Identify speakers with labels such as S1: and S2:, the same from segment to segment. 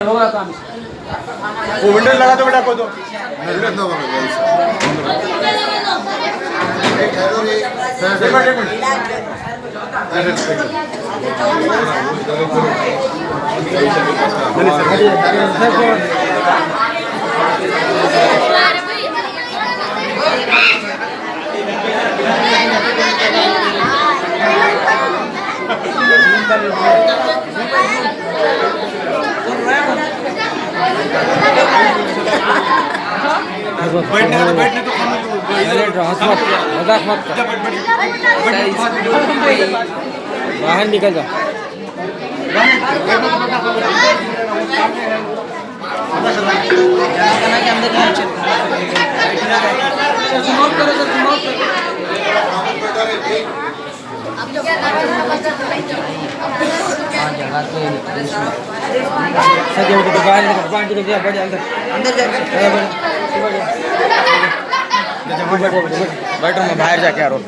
S1: वो विंडो लगा दो बेटा को तो बैठने तो
S2: बाहर निकल जा।
S1: बैठ मैं बाहर जाके आ रहा हूँ।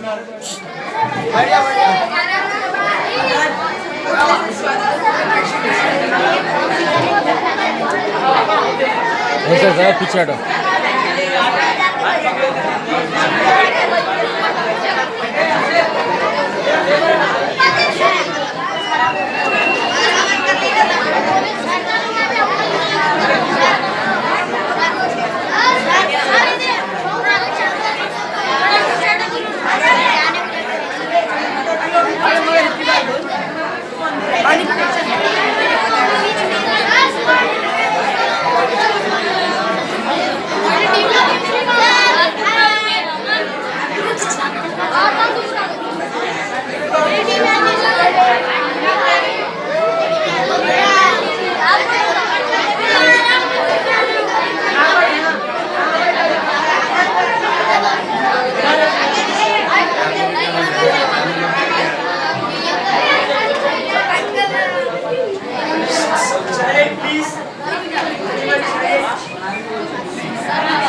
S2: पीछे हटो।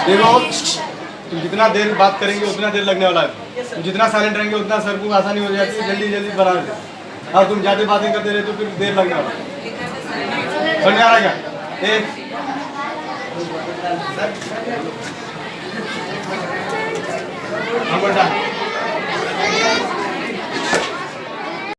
S2: देखो तुम जितना देर बात करेंगे उतना देर लगने वाला है। तुम जितना साइलेंट रहेंगे उतना सर को आसानी हो जाती है, जल्दी जल्दी बना देते। और तुम ज़्यादा बातें करते रहे तो फिर देर लगने वाला है। समझ आ रहा क्या? हाँ बेटा।